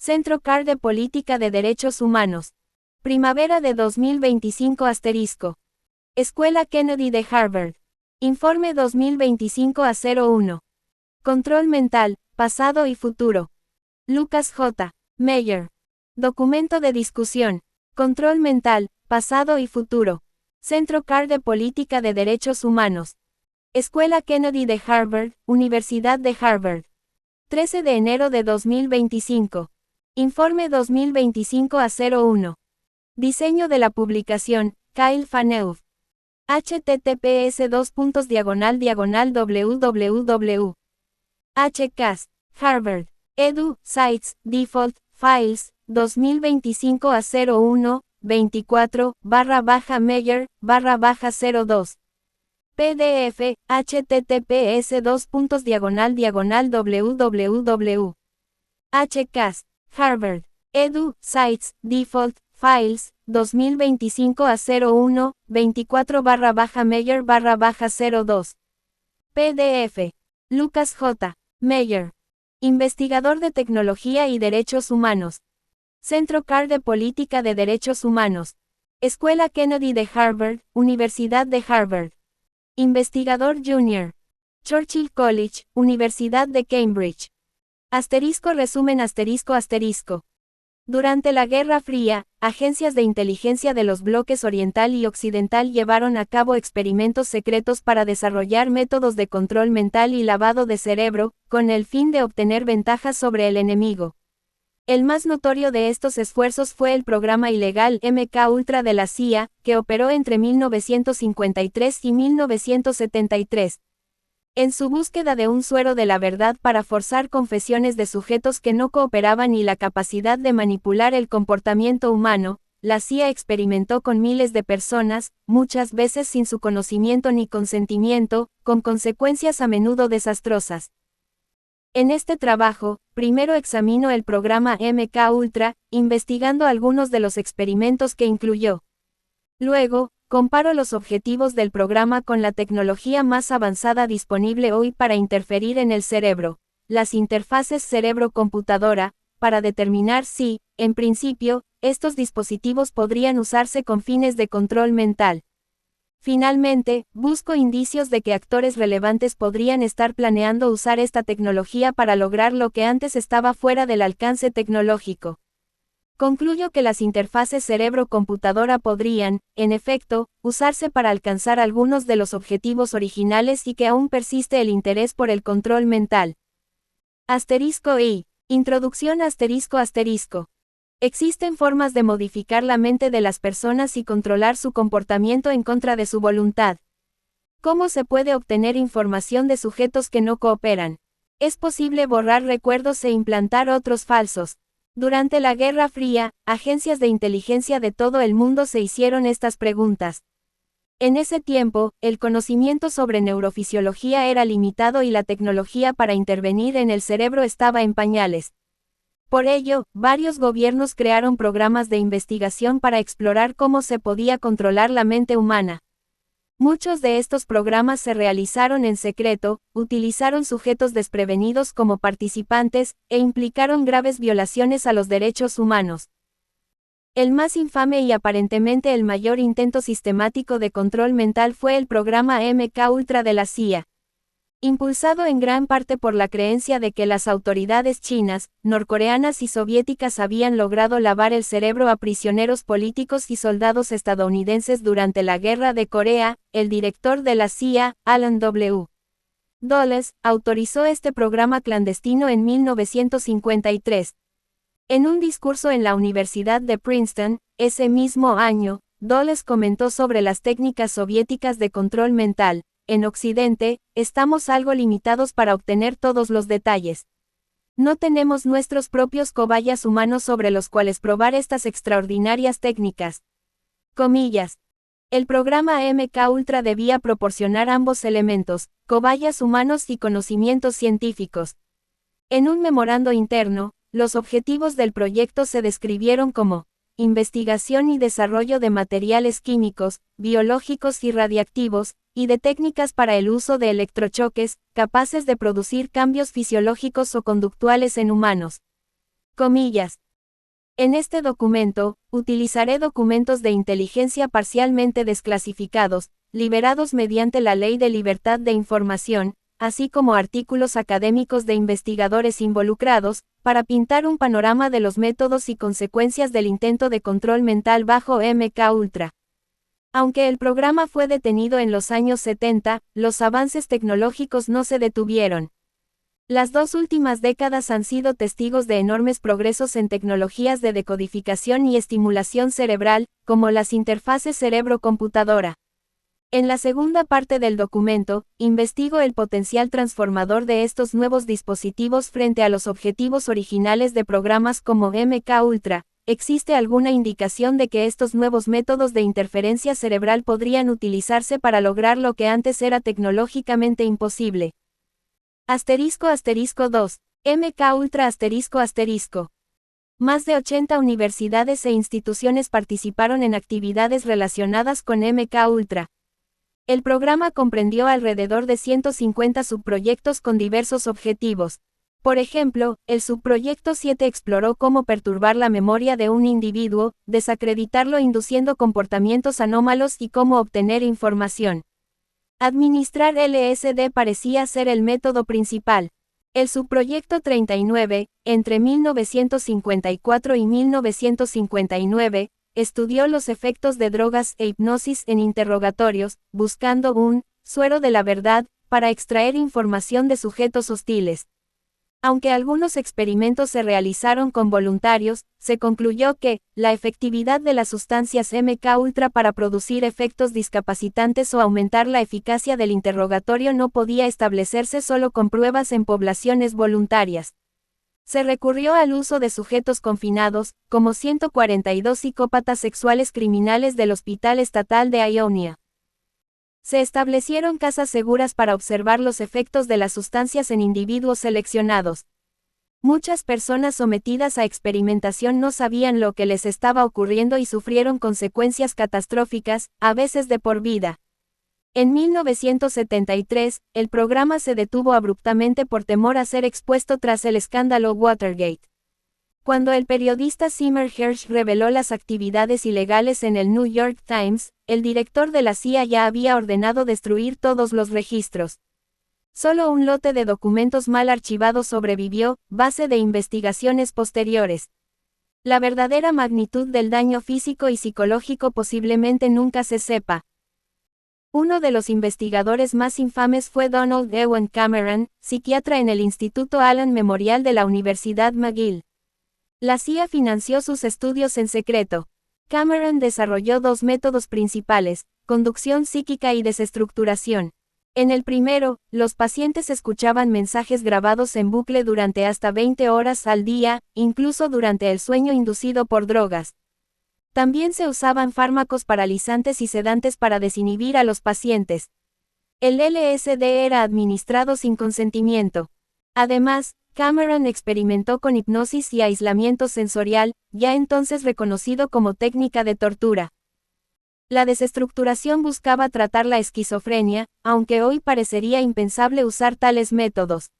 Centro CAR de Política de Derechos Humanos. Primavera de 2025 *. Escuela Kennedy de Harvard. Informe 2025-01. Control mental, pasado y futuro. Lucas J. Meyer. Documento de discusión. Control mental, pasado y futuro. Centro CAR de Política de Derechos Humanos. Escuela Kennedy de Harvard, Universidad de Harvard. 13 de enero de 2025. Informe 2025-01. Diseño de la publicación, Kyle Faneuf. https://www. HCAS, Harvard, Edu, Sites, Default, Files, 2025-01, 24/Meyer/02. PDF, https://www. HCAS, Harvard, Edu, Sites, Default, Files, 2025-01, 24/Meyer/02. PDF. Lucas J. Meyer. Investigador de Tecnología y Derechos Humanos. Centro CAR de Política de Derechos Humanos. Escuela Kennedy de Harvard, Universidad de Harvard. Investigador Junior. Churchill College, Universidad de Cambridge. Resumen ***. Durante la Guerra Fría, agencias de inteligencia de los bloques oriental y occidental llevaron a cabo experimentos secretos para desarrollar métodos de control mental y lavado de cerebro, con el fin de obtener ventajas sobre el enemigo. El más notorio de estos esfuerzos fue el programa ilegal MK-Ultra de la CIA, que operó entre 1953 y 1973. En su búsqueda de un suero de la verdad para forzar confesiones de sujetos que no cooperaban y la capacidad de manipular el comportamiento humano, la CIA experimentó con miles de personas, muchas veces sin su conocimiento ni consentimiento, con consecuencias a menudo desastrosas. En este trabajo, primero examinó el programa MK-Ultra, investigando algunos de los experimentos que incluyó. Luego, comparó los objetivos del programa con la tecnología más avanzada disponible hoy para interferir en el cerebro, las interfaces cerebro-computadora, para determinar si, en principio, estos dispositivos podrían usarse con fines de control mental. Finalmente, buscó indicios de que actores relevantes podrían estar planeando usar esta tecnología para lograr lo que antes estaba fuera del alcance tecnológico. Concluyó que las interfaces cerebro-computadora podrían, en efecto, usarse para alcanzar algunos de los objetivos originales y que aún persiste el interés por el control mental. *I. Introducción ***. Existen formas de modificar la mente de las personas y controlar su comportamiento en contra de su voluntad. ¿Cómo se puede obtener información de sujetos que no cooperan? ¿Es posible borrar recuerdos e implantar otros falsos? Durante la Guerra Fría, agencias de inteligencia de todo el mundo se hicieron estas preguntas. En ese tiempo, el conocimiento sobre neurofisiología era limitado y la tecnología para intervenir en el cerebro estaba en pañales. Por ello, varios gobiernos crearon programas de investigación para explorar cómo se podía controlar la mente humana. Muchos de estos programas se realizaron en secreto, utilizaron sujetos desprevenidos como participantes, e implicaron graves violaciones a los derechos humanos. El más infame y aparentemente el mayor intento sistemático de control mental fue el programa MK-Ultra de la CIA. Impulsado en gran parte por la creencia de que las autoridades chinas, norcoreanas y soviéticas habían logrado lavar el cerebro a prisioneros políticos y soldados estadounidenses durante la Guerra de Corea, el director de la CIA, Alan W. Dulles, autorizó este programa clandestino en 1953. En un discurso en la Universidad de Princeton, ese mismo año, Dulles comentó sobre las técnicas soviéticas de control mental. En Occidente, estamos algo limitados para obtener todos los detalles. No tenemos nuestros propios cobayas humanos sobre los cuales probar estas extraordinarias técnicas. Comillas. El programa MK-Ultra debía proporcionar ambos elementos, cobayas humanos y conocimientos científicos. En un memorando interno, los objetivos del proyecto se describieron como investigación y desarrollo de materiales químicos, biológicos y radiactivos, y de técnicas para el uso de electrochoques, capaces de producir cambios fisiológicos o conductuales en humanos. Comillas. En este documento, utilizaré documentos de inteligencia parcialmente desclasificados, liberados mediante la Ley de Libertad de Información, así como artículos académicos de investigadores involucrados, para pintar un panorama de los métodos y consecuencias del intento de control mental bajo MKUltra. Aunque el programa fue detenido en los años 70, los avances tecnológicos no se detuvieron. Las 2 últimas décadas han sido testigos de enormes progresos en tecnologías de decodificación y estimulación cerebral, como las interfaces cerebro-computadora. En la segunda parte del documento, investigo el potencial transformador de estos nuevos dispositivos frente a los objetivos originales de programas como MKUltra. ¿Existe alguna indicación de que estos nuevos métodos de interferencia cerebral podrían utilizarse para lograr lo que antes era tecnológicamente imposible? *2. MKUltra *. Más de 80 universidades e instituciones participaron en actividades relacionadas con MKUltra. El programa comprendió alrededor de 150 subproyectos con diversos objetivos. Por ejemplo, el subproyecto 7 exploró cómo perturbar la memoria de un individuo, desacreditarlo induciendo comportamientos anómalos y cómo obtener información. Administrar LSD parecía ser el método principal. El subproyecto 39, entre 1954 y 1959, estudió los efectos de drogas e hipnosis en interrogatorios, buscando un suero de la verdad, para extraer información de sujetos hostiles. Aunque algunos experimentos se realizaron con voluntarios, se concluyó que la efectividad de las sustancias MKUltra para producir efectos discapacitantes o aumentar la eficacia del interrogatorio no podía establecerse solo con pruebas en poblaciones voluntarias. Se recurrió al uso de sujetos confinados, como 142 psicópatas sexuales criminales del Hospital Estatal de Ionia. Se establecieron casas seguras para observar los efectos de las sustancias en individuos seleccionados. Muchas personas sometidas a experimentación no sabían lo que les estaba ocurriendo y sufrieron consecuencias catastróficas, a veces de por vida. En 1973, el programa se detuvo abruptamente por temor a ser expuesto tras el escándalo Watergate. Cuando el periodista Seymour Hersh reveló las actividades ilegales en el New York Times, el director de la CIA ya había ordenado destruir todos los registros. Solo un lote de documentos mal archivados sobrevivió, base de investigaciones posteriores. La verdadera magnitud del daño físico y psicológico posiblemente nunca se sepa. Uno de los investigadores más infames fue Donald Ewan Cameron, psiquiatra en el Instituto Allen Memorial de la Universidad McGill. La CIA financió sus estudios en secreto. Cameron desarrolló 2 métodos principales, conducción psíquica y desestructuración. En el primero, los pacientes escuchaban mensajes grabados en bucle durante hasta 20 horas al día, incluso durante el sueño inducido por drogas. También se usaban fármacos paralizantes y sedantes para desinhibir a los pacientes. El LSD era administrado sin consentimiento. Además, Cameron experimentó con hipnosis y aislamiento sensorial, ya entonces reconocido como técnica de tortura. La desestructuración buscaba tratar la esquizofrenia, aunque hoy parecería impensable usar tales métodos.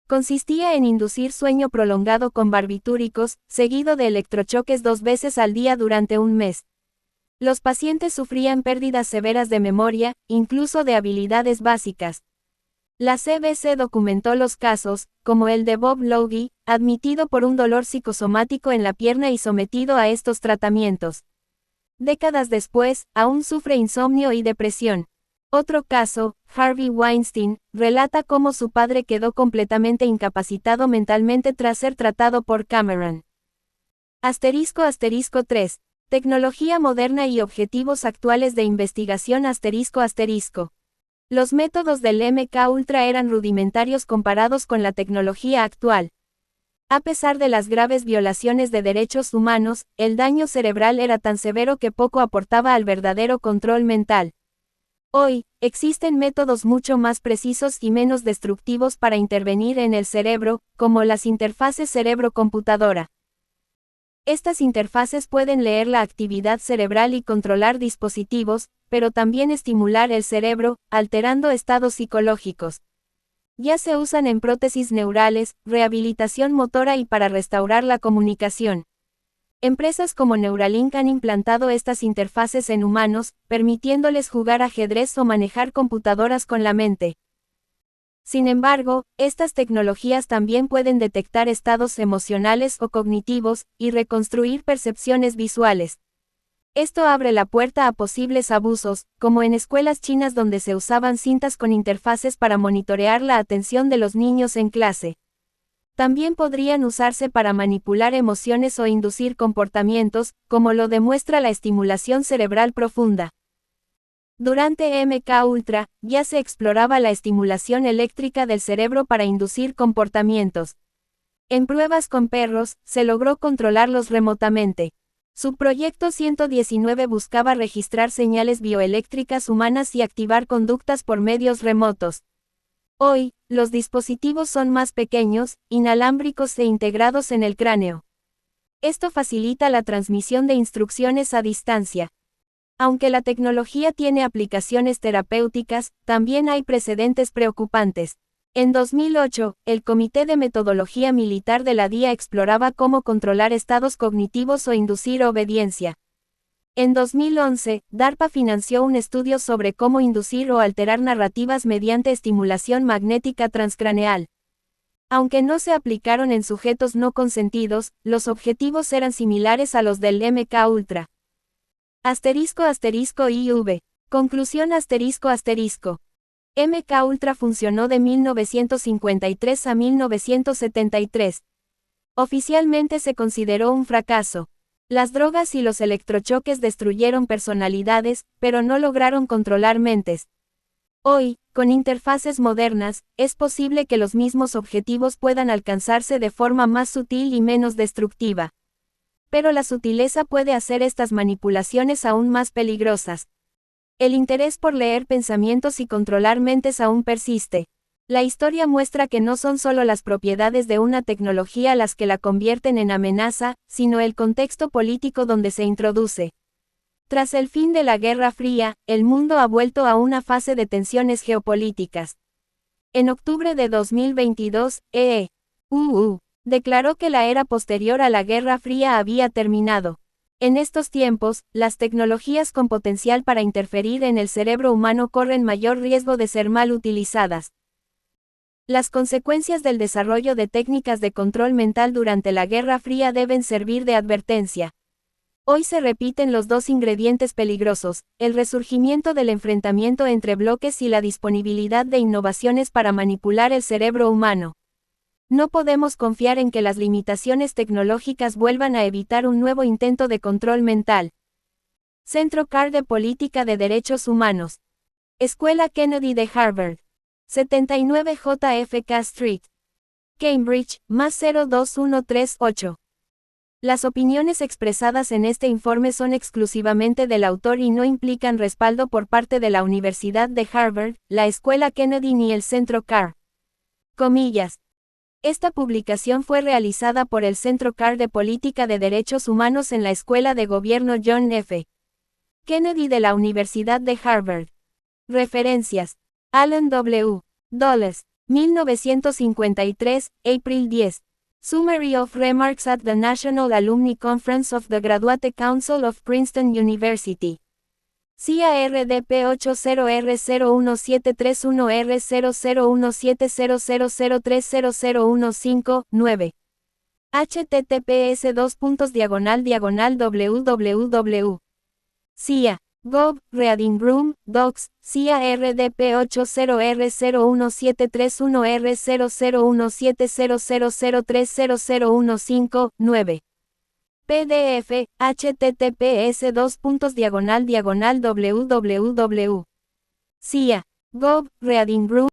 Consistía en inducir sueño prolongado con barbitúricos, seguido de electrochoques 2 veces al día durante un mes. Los pacientes sufrían pérdidas severas de memoria, incluso de habilidades básicas. La CBC documentó los casos, como el de Bob Logie, admitido por un dolor psicosomático en la pierna y sometido a estos tratamientos. Décadas después, aún sufre insomnio y depresión. Otro caso, Harvey Weinstein, relata cómo su padre quedó completamente incapacitado mentalmente tras ser tratado por Cameron. *3. Tecnología moderna y objetivos actuales de investigación ***. Los métodos del MKUltra eran rudimentarios comparados con la tecnología actual. A pesar de las graves violaciones de derechos humanos, el daño cerebral era tan severo que poco aportaba al verdadero control mental. Hoy, existen métodos mucho más precisos y menos destructivos para intervenir en el cerebro, como las interfaces cerebro-computadora. Estas interfaces pueden leer la actividad cerebral y controlar dispositivos, pero también estimular el cerebro, alterando estados psicológicos. Ya se usan en prótesis neurales, rehabilitación motora y para restaurar la comunicación. Empresas como Neuralink han implantado estas interfaces en humanos, permitiéndoles jugar ajedrez o manejar computadoras con la mente. Sin embargo, estas tecnologías también pueden detectar estados emocionales o cognitivos, y reconstruir percepciones visuales. Esto abre la puerta a posibles abusos, como en escuelas chinas donde se usaban cintas con interfaces para monitorear la atención de los niños en clase. También podrían usarse para manipular emociones o inducir comportamientos, como lo demuestra la estimulación cerebral profunda. Durante MK Ultra, ya se exploraba la estimulación eléctrica del cerebro para inducir comportamientos. En pruebas con perros, se logró controlarlos remotamente. Su proyecto 119 buscaba registrar señales bioeléctricas humanas y activar conductas por medios remotos. Hoy, los dispositivos son más pequeños, inalámbricos e integrados en el cráneo. Esto facilita la transmisión de instrucciones a distancia. Aunque la tecnología tiene aplicaciones terapéuticas, también hay precedentes preocupantes. En 2008, el Comité de Metodología Militar de la DIA exploraba cómo controlar estados cognitivos o inducir obediencia. En 2011, DARPA financió un estudio sobre cómo inducir o alterar narrativas mediante estimulación magnética transcraneal. Aunque no se aplicaron en sujetos no consentidos, los objetivos eran similares a los del MK Ultra. **IV. Conclusión **. MK Ultra funcionó de 1953 a 1973. Oficialmente se consideró un fracaso. Las drogas y los electrochoques destruyeron personalidades, pero no lograron controlar mentes. Hoy, con interfaces modernas, es posible que los mismos objetivos puedan alcanzarse de forma más sutil y menos destructiva. Pero la sutileza puede hacer estas manipulaciones aún más peligrosas. El interés por leer pensamientos y controlar mentes aún persiste. La historia muestra que no son solo las propiedades de una tecnología las que la convierten en amenaza, sino el contexto político donde se introduce. Tras el fin de la Guerra Fría, el mundo ha vuelto a una fase de tensiones geopolíticas. En octubre de 2022, declaró que la era posterior a la Guerra Fría había terminado. En estos tiempos, las tecnologías con potencial para interferir en el cerebro humano corren mayor riesgo de ser mal utilizadas. Las consecuencias del desarrollo de técnicas de control mental durante la Guerra Fría deben servir de advertencia. Hoy se repiten los dos ingredientes peligrosos, el resurgimiento del enfrentamiento entre bloques y la disponibilidad de innovaciones para manipular el cerebro humano. No podemos confiar en que las limitaciones tecnológicas vuelvan a evitar un nuevo intento de control mental. Centro CAR de Política de Derechos Humanos. Escuela Kennedy de Harvard. 79 JFK Street. Cambridge, más 02138. Las opiniones expresadas en este informe son exclusivamente del autor y no implican respaldo por parte de la Universidad de Harvard, la Escuela Kennedy ni el Centro CAR. Comillas. Esta publicación fue realizada por el Centro CAR de Política de Derechos Humanos en la Escuela de Gobierno John F. Kennedy de la Universidad de Harvard. Referencias. Alan W. Dulles, 1953, April 10. Summary of Remarks at the National Alumni Conference of the Graduate Council of Princeton University. CARDP 80R01731R001700030003015, 9. https://www. CIA. Gov. Reading Room, Docs, CIA RDP 80R01731R0017000300015, 9. PDF, https://www. CIA. Gov. Reading Room.